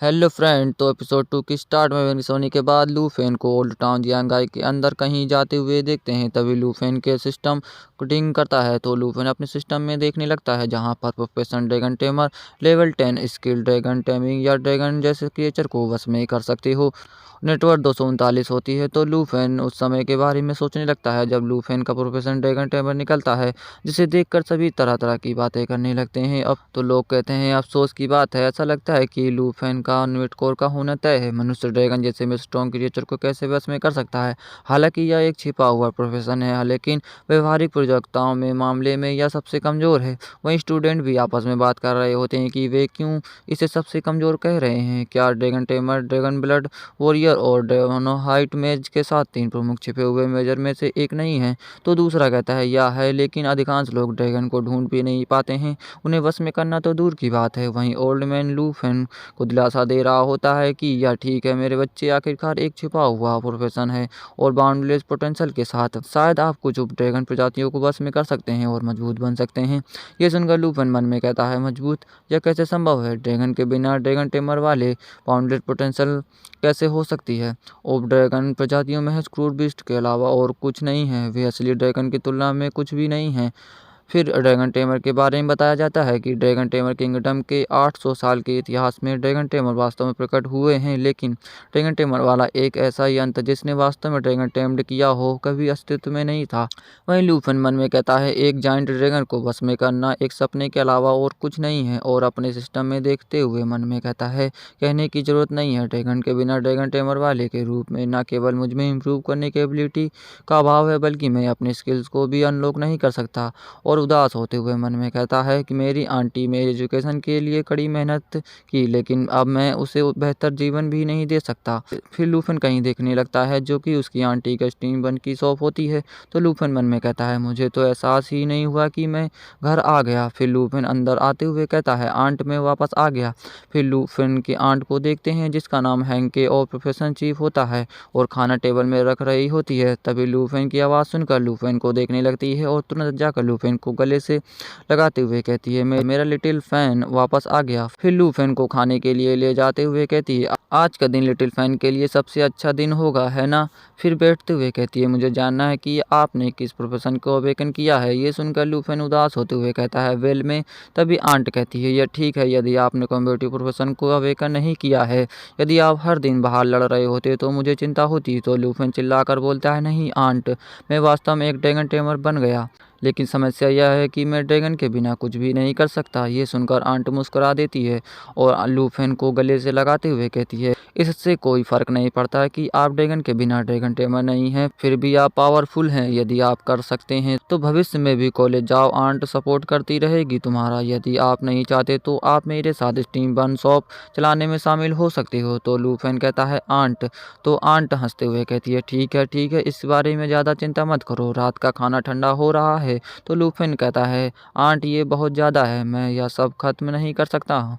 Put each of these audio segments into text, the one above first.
Hello friend. तो episode 2 की start में सोने के बाद लूफेन को ओल्ड टाउन जियांगाई के अंदर कहीं जाते हुए देखते हैं। तभी लूफेन के सिस्टम डिंग करता है तो लूफेन अपने सिस्टम में देखने लगता है जहां पर professional dragon tamer level 10 skill dragon taming या ड्रैगन जैसे क्रिएचर को वश में कर सकते हो। नेटवर्क 239 होती है तो लूफेन उस समय के बारे में सोचने लगता है जब लूफेन का प्रोफेशनल ड्रैगन टेमर निकलता है, जिसे देखकर सभी तरह तरह की बातें करने लगते हैं। अब तो लोग कहते हैं अफसोस की बात है, ऐसा लगता है कि लूफेन का नेटकोर का होना तय है। मनुष्य ड्रैगन जैसे में स्ट्रॉन्ग क्रिएचर को कैसे वश में कर सकता है। हालांकि यह एक छिपा हुआ प्रोफेशन है, लेकिन व्यवहारिक प्रयोजकताओं में मामले में यह सबसे कमजोर है। वहीं स्टूडेंट भी आपस में बात कर रहे होते हैं कि वे क्यों इसे सबसे कमजोर कह रहे हैं। क्या dragon tamer dragon blood warrior और ड्रैगनोहाइट मेज के साथ तीन प्रमुख छिपे हुए मेजर में से एक नहीं है? तो दूसरा कहता है यह है, लेकिन अधिकांश लोग ड्रैगन को ढूंढ भी नहीं पाते हैं। उन्हें वश में करना तो दूर की बात है। वहीं ओल्ड मैन लूफेन को दिलासा दे रहा होता है कि यह ठीक है मेरे बच्चे, आखिरकार एक छिपा हुआ प्रोफेशन है और बाउंडलेस पोटेंशियल के साथ शायद आप कुछ उप ड्रैगन प्रजातियों को वश में कर सकते हैं और मजबूत बन सकते हैं। ये सुनकर लूफेन मन में कहता है मजबूत, यह कैसे संभव है? ड्रैगन के बिना ड्रैगन टेमर वाले बाउंडलेस पोटेंशियल कैसे हो सकती है? ओप ड्रैगन प्रजातियों में क्रूर बीस्ट के अलावा और कुछ नहीं है। वे असली ड्रैगन की तुलना में कुछ भी नहीं है। फिर ड्रैगन टेमर के बारे में बताया जाता है कि ड्रैगन टेमर किंगडम के 800 साल के इतिहास में ड्रैगन टेमर वास्तव में प्रकट हुए हैं, लेकिन ड्रैगन टेमर वाला एक ऐसा यंत्र जिसने वास्तव में ड्रैगन टेम्ड किया हो कभी अस्तित्व में नहीं था। वहीं लूफन मन में कहता है एक जायंट ड्रैगन को वश में करना एक सपने के अलावा और कुछ नहीं है, और अपने सिस्टम में देखते हुए मन में कहता है कहने की जरूरत नहीं है। ड्रैगन के बिना ड्रैगन टेमर वाले के रूप में न केवल मुझ में इम्प्रूव करने की एबिलिटी का अभाव है, बल्कि मैं अपनी स्किल्स को भी अनलॉक नहीं कर सकता। और उदास होते हुए मन में कहता है कि मेरी आंटी मेरी एजुकेशन के लिए कड़ी मेहनत की, लेकिन अब मैं उसे बेहतर जीवन भी नहीं दे सकता। फिर लूफन कहीं देखने लगता है जो कि उसकी आंटी का स्टीम बन की शॉप होती है तो लूफन मन में कहता है मुझे तो एहसास ही नहीं हुआ कि मैं घर आ गया। फिर लूफन अंदर आते हुए कहता है आंट मैं वापस आ गया। फिर लूफन की आंट को देखते हैं जिसका नाम हैंके और प्रोफेशन चीफ होता है और खाना टेबल में रख रही होती है। तभी लूफन की आवाज़ सुनकर लूफन को देखने लगती है और तुरंत जाकर लूफन को गले से लगाते हुए कहती है मेरा लिटिल फैन वापस आ गया। फिर लूफेन को खाने के लिए ले जाते हुए कहती है आज का दिन लिटिल फैन के लिए सबसे अच्छा दिन होगा, है ना? फिर बैठते हुए कहती है मुझे जानना है कि आपने किस प्रोफेशन को अवेकन किया है। ये सुनकर लूफेन उदास होते हुए कहता है वेल में। तभी आंट कहती है यह ठीक है, यदि आपने कॉम्बेटिव प्रोफेशन को अवेकन नहीं किया है, यदि आप हर दिन बाहर लड़ रहे होते तो मुझे चिंता होती। तो लूफेन चिल्लाकर बोलता है नहीं आंट, मैं वास्तव में एक ड्रैगन टेमर बन गया, लेकिन समस्या यह है कि मैं ड्रैगन के बिना कुछ भी नहीं कर सकता। ये सुनकर आंट मुस्कुरा देती है और लूफेन को गले से लगाते हुए कहती है इससे कोई फर्क नहीं पड़ता कि आप ड्रैगन के बिना ड्रैगन टेमर नहीं हैं, फिर भी आप पावरफुल हैं। यदि आप कर सकते हैं तो भविष्य में भी कॉलेज जाओ, आंट सपोर्ट करती रहेगी तुम्हारा। यदि आप नहीं चाहते तो आप मेरे साथ स्टीम बन शॉप चलाने में शामिल हो सकते हो। तो लूफेन कहता है आंट। तो आंट हंसते हुए कहती है ठीक है, इस बारे में ज़्यादा चिंता मत करो, रात का खाना ठंडा हो रहा है। तो लूफेन कहता है आंट ये बहुत ज़्यादा है, मैं यह सब खत्म नहीं कर सकता हूँ।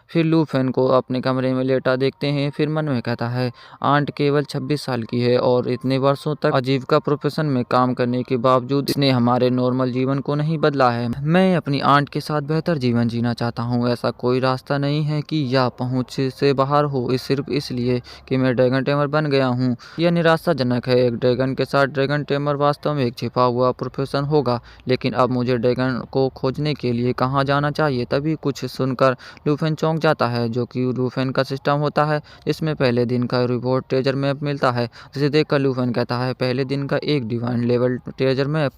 फिर लूफेन को अपने कमरे में लेटा देखते हैं। फिर मन में कहता है आंट केवल 26 साल की है और इतने वर्षों तक आजीविका प्रोफेशन में काम करने के बावजूद इसने हमारे नॉर्मल जीवन को नहीं बदला है। मैं अपनी आंट के साथ बेहतर जीवन जीना चाहता हूँ। ऐसा कोई रास्ता नहीं है कि यह पहुँच से बाहर हो सिर्फ इसलिए कि मैं ड्रैगन टेमर बन गया हूँ। यह निराशाजनक है। एक ड्रैगन के साथ ड्रैगन टेमर वास्तव में एक छिपा हुआ प्रोफेशन होगा, लेकिन अब मुझे ड्रैगन को खोजने के लिए कहाँ जाना चाहिए? तभी कुछ सुनकर लूफेन चौंक जाता है, जो कि लूफेन का सिस्टम होता है जिसमें पहले दिन का रिपोर्ट ट्रेजर मैप मिलता है, जिसे देखकर लूफेन कहता है पहले दिन का एक डिवाइन लेवल ट्रेजर मैप।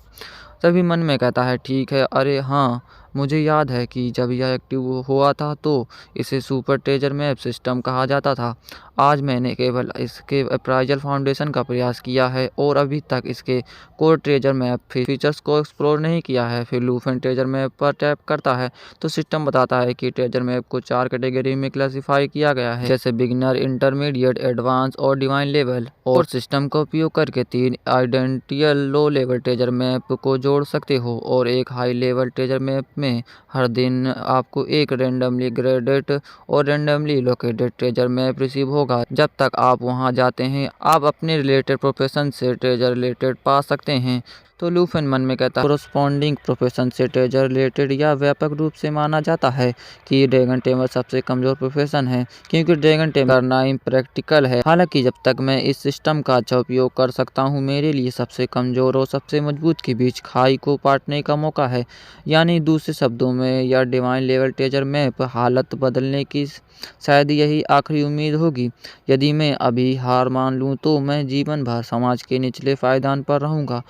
तभी मन में कहता है ठीक है, अरे हाँ मुझे याद है कि जब यह एक्टिव हुआ था तो इसे सुपर ट्रेजर मैप सिस्टम कहा जाता था। आज मैंने केवल इसके अप्राइजल फाउंडेशन का प्रयास किया है और अभी तक इसके कोर ट्रेजर मैप फीचर्स को एक्सप्लोर नहीं किया है। फिर लूफेन ट्रेजर मैप पर टैप करता है तो सिस्टम बताता है कि ट्रेजर मैप को 4 कैटेगरी में क्लासिफाई किया गया है, जैसे बिगिनर, इंटरमीडिएट, एडवांस और डिवाइन लेवल। और सिस्टम का उपयोग करके 3 आइडेंटियल लो लेवल ट्रेजर मैप को जोड़ सकते हो और एक हाई लेवल ट्रेजर मैप में हर दिन आपको एक रेंडमली ग्रेडेड और randomly located treasure map receive होगा। जब तक आप वहां जाते हैं आप अपने रिलेटेड प्रोफेशन से ट्रेजर रिलेटेड पा सकते हैं। तो लूफेन मन में कहता है कोरस्पॉन्डिंग प्रोफेशन से ट्रेजर रिलेटेड या व्यापक रूप से माना जाता है कि ड्रैगन टेमर सबसे कमजोर प्रोफेशन है, क्योंकि ड्रैगन टेमर करना इम्प्रैक्टिकल है। हालांकि जब तक मैं इस सिस्टम का अच्छा उपयोग कर सकता हूं, मेरे लिए सबसे कमजोर और सबसे मजबूत के बीच खाई को पाटने का मौका है। यानी दूसरे शब्दों में, या डिवाइन लेवल ट्रेजर मैप हालत बदलने की शायद यही आखिरी उम्मीद होगी। यदि मैं अभी हार मान लूं तो मैं जीवन भर समाज के निचले पायदान पर रहूंगा।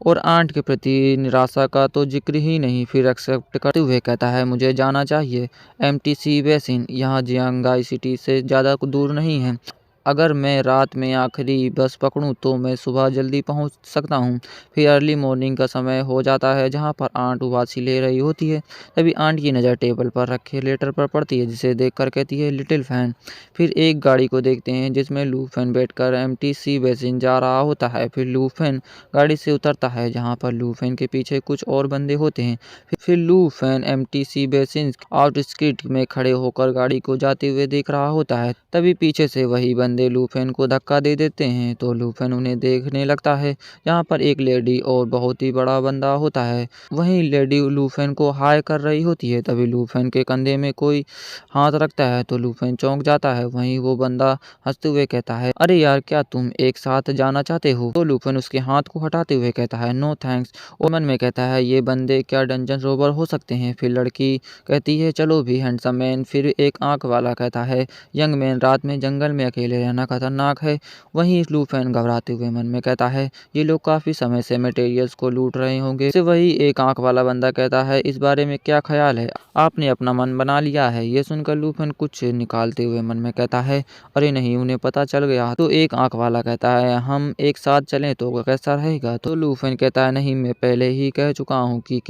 और आंट के प्रति निराशा का तो जिक्र ही नहीं। फिर एक्सेप्ट करते हुए कहता है मुझे जाना चाहिए। एमटीसी बेसिन यहाँ जियांगाई सिटी से ज़्यादा दूर नहीं है। अगर मैं रात में आखिरी बस पकड़ूं तो मैं सुबह जल्दी पहुंच सकता हूं। फिर अर्ली मॉर्निंग का समय हो जाता है जहां पर आंट उबासी ले रही होती है। तभी आंट की नज़र टेबल पर रखे लेटर पर पड़ती है, जिसे देखकर कहती है लिटिल फैन। फिर एक गाड़ी को देखते हैं जिसमें लूफेन बैठकर एमटीसी बेसिन जा रहा होता है। फिर लूफेन गाड़ी से उतरता है जहाँ पर लूफेन के पीछे कुछ और बंदे होते हैं। फिर लूफेन एमटीसी बेसिन आउटस्किर्ट में खड़े होकर गाड़ी को जाते हुए देख रहा होता है। तभी पीछे से वही बंदे लूफेन को धक्का दे देते हैं, तो लूफेन उन्हें देखने लगता है। यहाँ पर एक लेडी और बहुत ही बड़ा बंदा होता है। वहीं लेडी लूफेन को हाय कर रही होती है। तभी लूफेन के कंधे में कोई हाथ रखता है तो लूफेन चौंक जाता है। वहीं वो बंदा हंसते हुए कहता है अरे यार, क्या तुम एक साथ जाना चाहते हो? तो लूफेन उसके हाथ को हटाते हुए कहता है नो थैंक्स। और मन में कहता है ये बंदे क्या डंजन रोबर हो सकते हैं? फिर लड़की कहती है चलो भी हैंडसम मैन। फिर एक आंख वाला कहता है यंग मैन, रात में जंगल में अकेले रहना खतरनाक है। वहीं लूफेन घबराते हुए मन में कहता है ये लोग काफी समय से मटेरियल्स को लूट रहे होंगे। से वही एक आंख वाला बंदा कहता है इस बारे में क्या ख्याल है? आपने अपना मन बना लिया है? ये सुनकर लूफेन कुछ निकालते हुए मन में कहता है अरे नहीं, उन्हें पता चल गया। तो एक आंख वाला कहता है हम एक साथ चलें तो कैसा रहेगा? तो लूफेन कहता है नहीं, मैं पहले ही कह चुका हूँ कि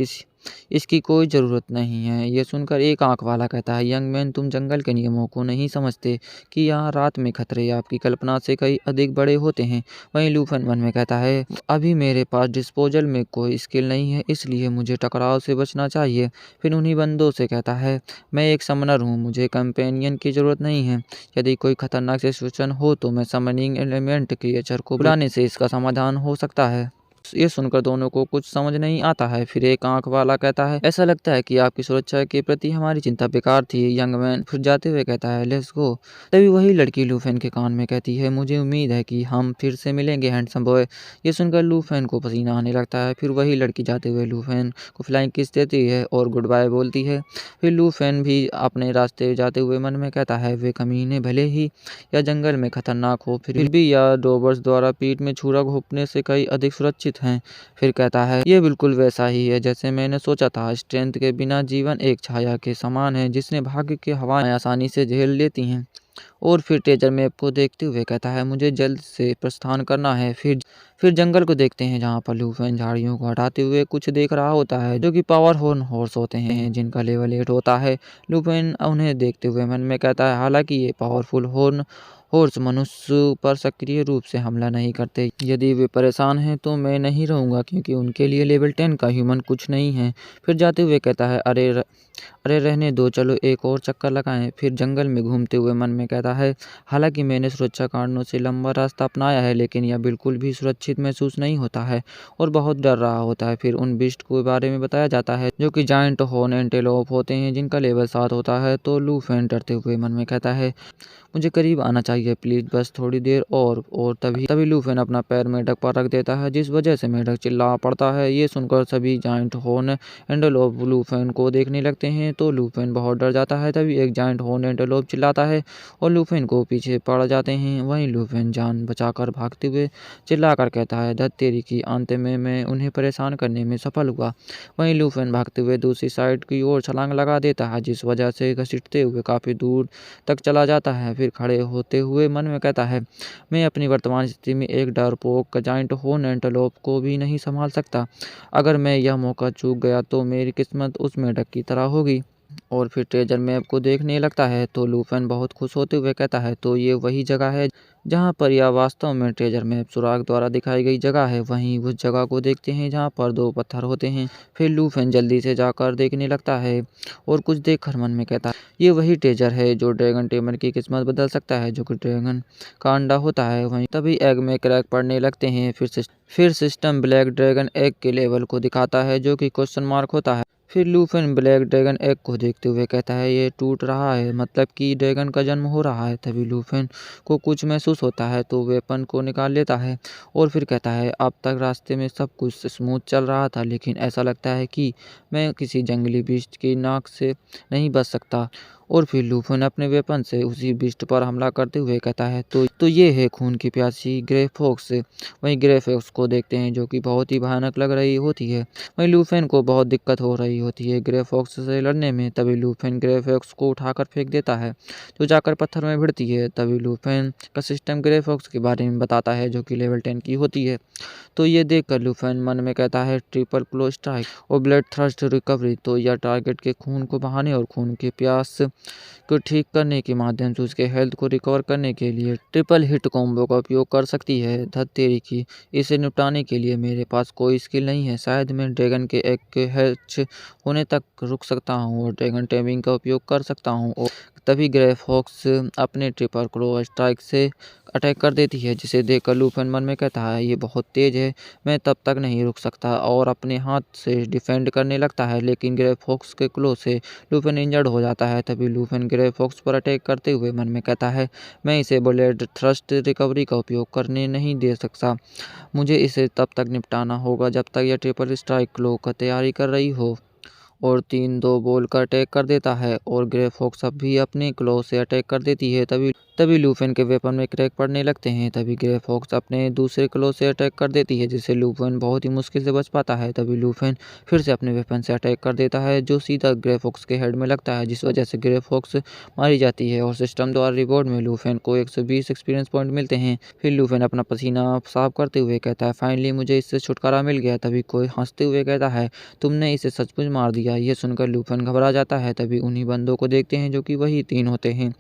इसकी कोई ज़रूरत नहीं है। ये सुनकर एक आंख वाला कहता है यंग मैन, तुम जंगल के नियमों को नहीं समझते कि यहाँ रात में खतरे आपकी कल्पना से कई अधिक बड़े होते हैं। वहीं लूफेन मन में कहता है अभी मेरे पास डिस्पोजल में कोई स्किल नहीं है, इसलिए मुझे टकराव से बचना चाहिए। फिर उन्हीं बंदों से कहता है मैं एक समनर हूँ, मुझे कंपेनियन की ज़रूरत नहीं है। यदि कोई खतरनाक सिचुएशन हो तो मैं समनिंग एलिमेंट क्रिएचर को बुलाने से इसका समाधान हो सकता है। ये सुनकर दोनों को कुछ समझ नहीं आता है। फिर एक आंख वाला कहता है ऐसा लगता है कि आपकी सुरक्षा के प्रति हमारी चिंता बेकार थी यंग मैन। फिर जाते हुए कहता है लेट्स गो। तभी वही लड़की लूफेन के कान में कहती है मुझे उम्मीद है कि हम फिर से मिलेंगे हैंडसम बॉय। ये सुनकर लूफेन को पसीना आने लगता है। फिर वही लड़की जाते हुए लूफेन को फ्लाइंग किस देती है और गुड बाय बोलती है। फिर लूफेन भी अपने रास्ते जाते हुए मन में कहता है वे कमीने भले ही या जंगल में खतरनाक हो, फिर भी या रोबर्स द्वारा पीठ में छुरा घोंपने से कई अधिक सुरक्षित हैं। फिर कहता है ये बिल्कुल वैसा ही है जैसे मैंने सोचा था। स्ट्रेंथ के बिना जीवन एक छाया के समान है जिसने भाग्य की हवाएं आसानी से झेल लेती हैं। और फिर ट्रेजर मैप को देखते हुए कहता है मुझे जल्द से प्रस्थान करना है। फिर जंगल को देखते हैं जहाँ पर लूफेन झाड़ियों को हटाते हुए कुछ देख रहा होता है जो कि पावर हॉर्स होते हैं जिनका लेवल 8 होता है। लूफेन उन्हें देखते हुए मन में कहता है हालांकि ये पावरफुल हॉर्स मनुष्य पर सक्रिय रूप से हमला नहीं करते। यदि वे परेशान हैं तो मैं नहीं रहूँगा, क्योंकि उनके लिए लेवल 10 का ह्यूमन कुछ नहीं है। फिर जाते हुए कहता है अरे रहने दो, चलो एक और चक्कर लगाएं। फिर जंगल में घूमते हुए मन में कहता है हालांकि मैंने सुरक्षा कारणों से लंबा रास्ता अपनाया है, लेकिन यह बिल्कुल भी सुरक्षित महसूस नहीं होता है और बहुत डर रहा होता है। फिर उन बिस्ट के बारे में बताया जाता है जो कि जायंट हॉर्न एंटेलोप होते हैं जिनका लेवल 7 होता है। तो लूफेन डरते हुए मन में कहता है मुझे करीब आना चाहिए प्लीज, बस थोड़ी देर और तभी लूफेन अपना पैर मेढक पर रख देता है, जिस वजह से मेढक चिल्ला पड़ता है। ये सुनकर सभी जायंट हॉर्न एंटेलोप लूफेन को देखने लगते हैं तो लूफेन बहुत डर जाता है। तभी एक जायंट हॉर्न एंटेलोप चिल्लाता है और लूफेन को पीछे पड़ जाते हैं। वहीं लूफेन जान बचाकर भागते हुए चिल्लाकर कहता है धत तेरी की, अंत में मैं उन्हें परेशान करने में सफल हुआ। वहीं लूफेन भागते हुए दूसरी साइड की ओर छलांग लगा देता है, जिस वजह से घसीटते हुए काफी दूर तक चला जाता है। फिर खड़े होते हुए मन में कहता है मैं अपनी वर्तमान स्थिति में एक डरपोक जायंट हॉर्न एंटेलोप को भी नहीं संभाल सकता। अगर मैं यह मौका चूक गया तो मेरी किस्मत उस मेढक की तरह होगी। और फिर ट्रेजर मैप को देखने लगता है तो लूफेन बहुत खुश होते हुए कहता है तो ये वही जगह है जहाँ पर यह वास्तव में ट्रेजर मैप सुराग द्वारा दिखाई गई जगह है। वहीं उस जगह को देखते हैं जहाँ पर दो पत्थर होते हैं। फिर लूफेन जल्दी से जाकर देखने लगता है और कुछ देखकर मन में कहता है ये वही ट्रेजर है जो ड्रैगन टेमर की किस्मत बदल सकता है, जो कि ड्रैगन का अंडा होता है। वहीं तभी एग में क्रैक पड़ने लगते हैं। फिर सिस्टम ब्लैक ड्रैगन एग के लेवल को दिखाता है जो कि क्वेश्चन मार्क होता है। फिर लूफेन ब्लैक ड्रैगन एग को देखते हुए कहता है ये टूट रहा है, मतलब कि ड्रैगन का जन्म हो रहा है। तभी लूफेन को कुछ महसूस होता है तो वेपन को निकाल लेता है और फिर कहता है अब तक रास्ते में सब कुछ स्मूथ चल रहा था, लेकिन ऐसा लगता है कि मैं किसी जंगली बीस्ट की नाक से नहीं बच सकता। और फिर लूफेन अपने वेपन से उसी बीस्ट पर हमला करते हुए कहता है तो ये है खून की प्यासी ग्रे फॉक्स। वहीं ग्रे फॉक्स को देखते हैं जो कि बहुत ही भयानक लग रही होती है। वहीं लूफेन को बहुत दिक्कत हो रही होती है ग्रे फॉक्स से लड़ने में। तभी लूफेन ग्रे फॉक्स को उठाकर फेंक देता है जो जाकर पत्थर में भिड़ती है। तभी लूफेन का सिस्टम ग्रे फॉक्स के बारे में बताता है जो कि लेवल 10 की होती है। तो ये देखकर लूफेन मन में कहता है ट्रिपल क्लो स्ट्राइक और ब्लड थ्रस्ट रिकवरी। तो यह टारगेट के खून को बहाने और खून की प्यास को ठीक करने के माध्यम से उसके हेल्थ को रिकवर करने के लिए ट्रिपल हिट कॉम्बो का उपयोग कर सकती है। धत्तेरी की इसे निपटाने के लिए मेरे पास कोई स्किल नहीं है। शायद मैं ड्रैगन के एग के हैच होने तक रुक सकता हूँ और ड्रैगन टेमिंग का उपयोग कर सकता हूँ। और तभी ग्रे फॉक्स अपने ट्रिपल क्लो स्ट्राइक से अटैक कर देती है, जिसे देखकर लूफेन मन में कहता है ये बहुत तेज है, मैं तब तक नहीं रुक सकता और अपने हाथ से डिफेंड करने लगता है। लेकिन ग्रे फॉक्स के क्लो से लूफेन इंजर्ड हो जाता है। तभी लूफेन ग्रे फॉक्स पर अटैक करते हुए मन में कहता है मैं इसे ब्लेड थ्रस्ट रिकवरी का उपयोग करने नहीं दे सकता, मुझे इसे तब तक निपटाना होगा जब तक यह ट्रिपल स्ट्राइक क्लो का तैयारी कर रही हो। और 3-2 बोलकर अटैक कर देता है और ग्रे फॉक्स अब भी अपने क्लो से अटैक कर देती है। तभी तभी लूफेन के वेपन में क्रैक पड़ने लगते हैं। तभी ग्रे फॉक्स अपने दूसरे क्लो से अटैक कर देती है जिससे लूफेन बहुत ही मुश्किल से बच पाता है। तभी लूफेन फिर से अपने वेपन से अटैक कर देता है जो सीधा ग्रे फॉक्स के हेड में लगता है, जिस वजह से ग्रे फॉक्स मारी जाती है और सिस्टम द्वारा रिवॉर्ड में लूफेन को 120 एक्सपीरियंस पॉइंट मिलते हैं। फिर लूफेन अपना पसीना साफ करते हुए कहता है फाइनली मुझे इससे छुटकारा मिल गया। तभी कोई हंसते हुए कहता है तुमने इसे सचमुच मार दिया। ये सुनकर लूफेन घबरा जाता है। तभी उन्हीं बंदों को देखते हैं जो कि वही 3 होते हैं।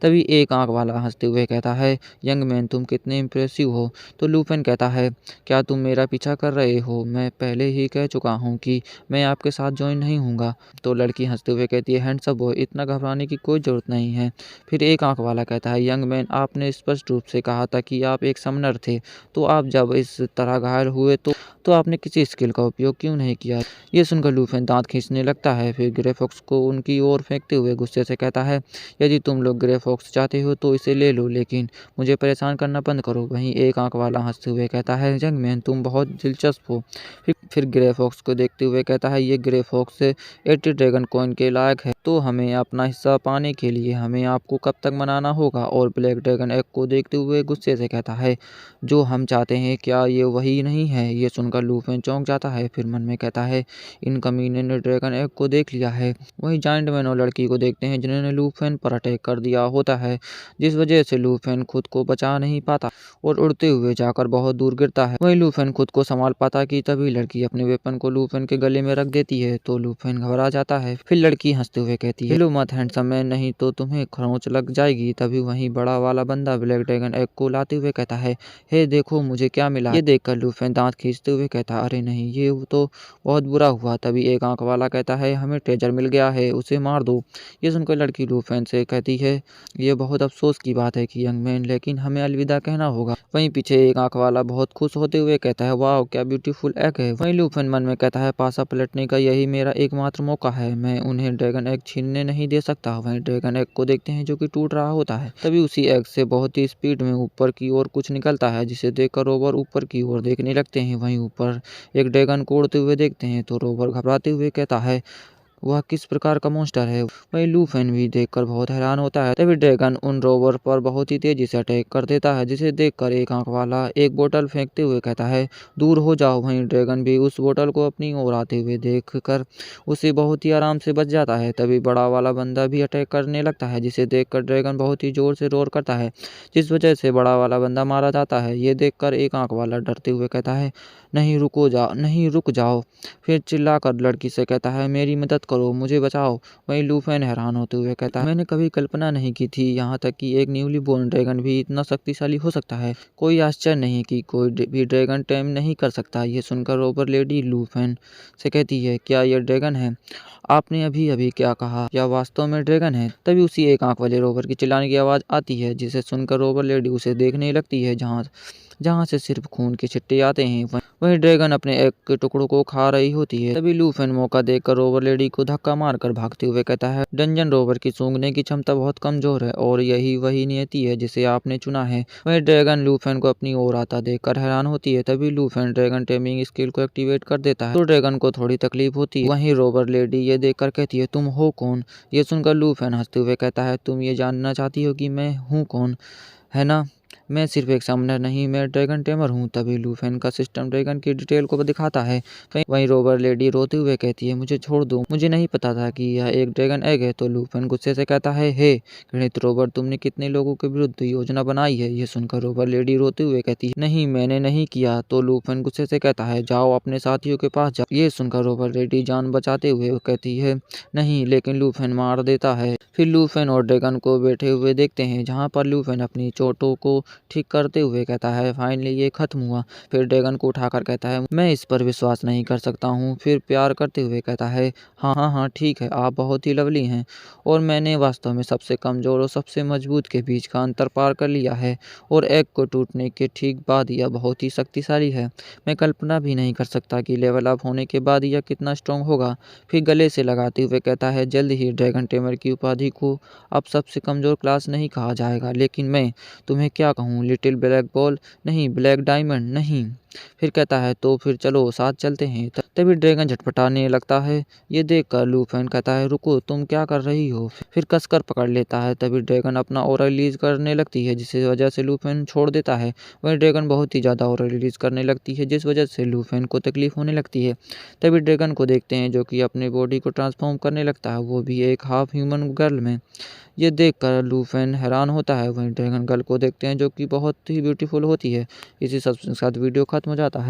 तभी एक आंख वाला हंसते हुए कहता है यंग मैन तुम कितने इम्प्रेसिव हो। तो लूफेन कहता है क्या तुम मेरा पीछा कर रहे हो, मैं पहले ही कह चुका हूँ कि मैं आपके साथ ज्वाइन नहीं होऊंगा। तो लड़की हंसते हुए कहती है हैंडसम बॉय, इतना घबराने की कोई ज़रूरत नहीं है। फिर एक आंख वाला कहता है यंग मैन आपने स्पष्ट रूप से कहा था कि आप एक समनर थे, तो आप जब इस तरह घायल हुए तो आपने किसी स्किल का उपयोग क्यों नहीं किया। ये सुनकर लूफेन दांत खींचने लगता है। फिर ग्रे फॉक्स को उनकी ओर फेंकते हुए गुस्से से कहता है यदि तुम लोग ग्रे फॉक्स चाहते हो तो इसे ले लो, लेकिन मुझे परेशान करना बंद करो। वहीं एक आंख वाला हंसते हुए कहता है यंग मैन तुम बहुत दिलचस्प हो। फिर ग्रे फॉक्स को देखते हुए कहता है ये ग्रे फॉक्स 80 ड्रैगन कॉइन के लायक है, तो हमें अपना हिस्सा पाने के लिए हमें आपको कब तक मनाना होगा। और ब्लैक ड्रैगन एग को देखते हुए गुस्से से कहता है जो हम चाहते हैं क्या ये वही नहीं है। ये सुनकर लूफेन चौंक जाता है। फिर मन में कहता है इन कमीने ने ड्रैगन एग को देख लिया है। वहीं जायंट मैन और लड़की को देखते हैं जिन्होंने लूफेन पर अटैक कर दिया होता है, जिस वजह से लूफेन खुद को बचा नहीं पाता और उड़ते हुए जाकर बहुत दूर गिरता है। वहीं लूफेन खुद को संभाल पाता कि तभी लड़की अपने वेपन को लूफेन के गले में रख देती है। तो लूफेन घबरा जाता है। फिर लड़की हंसते हुए कहती है हिलो मत हैंडसम मैन, नहीं तो तुम्हें खरोंच लग जाएगी। तभी वहीं बड़ा वाला बंदा ब्लैक ड्रैगन एग को लाते हुए कहता है हे देखो मुझे क्या मिला। ये देखकर लूफेन दांत खींचते हुए कहता है अरे नहीं ये तो बहुत बुरा हुआ। तभी एक आंख वाला कहता है हमें ट्रेजर मिल गया है, उसे मार दो। ये सुनकर लड़की लूफेन से कहती है ये बहुत अफसोस की बात है कि यंग मैन, लेकिन हमें अलविदा कहना होगा। वहीं पीछे एक आंख वाला बहुत खुश होते हुए कहता है वाह क्या ब्यूटीफुल एग है। वहीं लूफेन मन में कहता है पासा पलटने का यही मेरा एकमात्र मौका है, मैं उन्हें ड्रैगन एग छीनने नहीं दे सकता। वहीं ड्रैगन एग को देखते हैं जो कि टूट रहा होता है। तभी उसी एग से बहुत ही स्पीड में ऊपर की ओर कुछ निकलता है, जिसे देखकर रोवर ऊपर की ओर देखने लगते हैं। वहीं ऊपर एक ड्रैगन को उड़ते हुए देखते हैं तो रोवर घबराते हुए कहता है वह किस प्रकार का मॉन्स्टर है। वहीं लूफेन भी देखकर बहुत हैरान होता है। तभी ड्रैगन उन रोवर पर बहुत ही तेजी से अटैक कर देता है, जिसे देखकर एक आंख वाला एक बोतल फेंकते हुए कहता है दूर हो जाओ। वहीं ड्रैगन भी उस बोतल को अपनी ओर आते हुए देखकर उसे बहुत ही आराम से बच जाता है। तभी बड़ा वाला बंदा भी अटैक करने लगता है, जिसे देखकर ड्रैगन बहुत ही जोर से रोर करता है, जिस वजह से बड़ा वाला बंदा मारा जाता है। ये देखकर एक आंख वाला डरते हुए कहता है नहीं रुक जाओ। फिर चिल्लाकर लड़की से कहता है मेरी मदद करो, मुझे बचाओ। वहीं लूफेन हैरान होते हुए कहता है, मैंने कभी कल्पना नहीं की थी यहाँ तक कि एक न्यूली बोर्न ड्रैगन भी इतना शक्तिशाली हो सकता है। कोई आश्चर्य नहीं कि कोई भी ड्रैगन टेम नहीं कर सकता। ये सुनकर रोबर लेडी लूफेन से कहती है, क्या यह ड्रैगन है? आपने अभी अभी क्या कहा? यह वास्तव में ड्रैगन है? तभी उसी एक आंख वाले रोबर की चिल्लाने की आवाज़ आती है, जिसे सुनकर रोबर लेडी उसे देखने लगती है जहाँ जहाँ से सिर्फ खून के छिट्टे आते हैं। वहीं ड्रैगन अपने एग के टुकड़ों को खा रही होती है। तभी लूफेन मौका देखकर रोबर लेडी को धक्का मारकर भागते हुए कहता है, डंजन रोबर की सूंघने की क्षमता बहुत कमजोर है और यही वही नियति है जिसे आपने चुना है। वहीं ड्रैगन लूफेन को अपनी ओर आता देखकर हैरान होती है। तभी लूफेन ड्रैगन टेमिंग स्किल को एक्टिवेट कर देता है तो ड्रैगन को थोड़ी तकलीफ होती है। वहीं रोबर लेडी ये देखकर कहती है, तुम हो कौन? ये सुनकर लूफेन हंसते हुए कहता है, तुम ये जानना चाहती हो कि मैं हूँ कौन, है ना? मैं सिर्फ एक समनर नहीं, मैं ड्रैगन टेमर हूँ। तभी लूफेन का सिस्टम ड्रैगन की डिटेल को दिखाता है। वहीं रोबर लेडी रोते हुए कहती है, मुझे छोड़ दो, मुझे नहीं पता था कि यह एक ड्रैगन एग है। तो लूफेन गुस्से से कहता है, हे घृणित रोबर, तुमने कितने लोगों के विरुद्ध योजना बनाई है? ये सुनकर रोबर लेडी रोते हुए कहती है, नहीं, मैंने नहीं किया। तो लूफेन गुस्से से कहता है, जाओ अपने साथियों के पास जाओ। ये सुनकर रोबर लेडी जान बचाते हुए कहती है, नहीं, लेकिन लूफेन मार देता है। फिर लूफेन और ड्रैगन को बैठे हुए देखते हैं, जहाँ पर लूफेन अपनी चोटों को ठीक करते हुए कहता है, फाइनली ये खत्म हुआ। फिर ड्रैगन को उठाकर कहता है, मैं इस पर विश्वास नहीं कर सकता हूँ। फिर प्यार करते हुए कहता है, हाँ हाँ हाँ ठीक है, आप बहुत ही लवली हैं और मैंने वास्तव में सबसे कमज़ोर और सबसे मजबूत के बीच का अंतर पार कर लिया है और एग को टूटने के ठीक बाद यह बहुत ही शक्तिशाली है। मैं कल्पना भी नहीं कर सकता कि लेवल अप होने के बाद यह कितना स्ट्रॉन्ग होगा। फिर गले से लगाते हुए कहता है, जल्द ही ड्रैगन टेमर की उपाधि को अब सबसे कमज़ोर क्लास नहीं कहा जाएगा, लेकिन मैं तुम्हें क्या कहूँ, लिटिल ब्लैक बॉल नहीं, ब्लैक डायमंड नहीं। फिर कहता है, तो फिर चलो साथ चलते हैं। तभी ड्रैगन झटपटाने लगता है। ये देखकर लूफेन कहता है, रुको, तुम क्या कर रही हो? फिर कसकर पकड़ लेता है। तभी ड्रैगन अपना ऑरा रिलीज करने लगती है, जिस वजह से लूफेन छोड़ देता है। वहीं ड्रैगन बहुत ही ज़्यादा ऑरा रिलीज करने लगती है, जिस वजह से लूफेन को तकलीफ होने लगती है। तभी ड्रैगन को देखते हैं जो कि अपने बॉडी को ट्रांसफॉर्म करने लगता है, वो भी एक हाफ ह्यूमन गर्ल में। ये देखकर लूफेन हैरान होता है। वहीं ड्रैगन गर्ल को देखते हैं जो कि बहुत ही ब्यूटीफुल होती है। इसी सब के साथ वीडियो खत्म हो जाता है।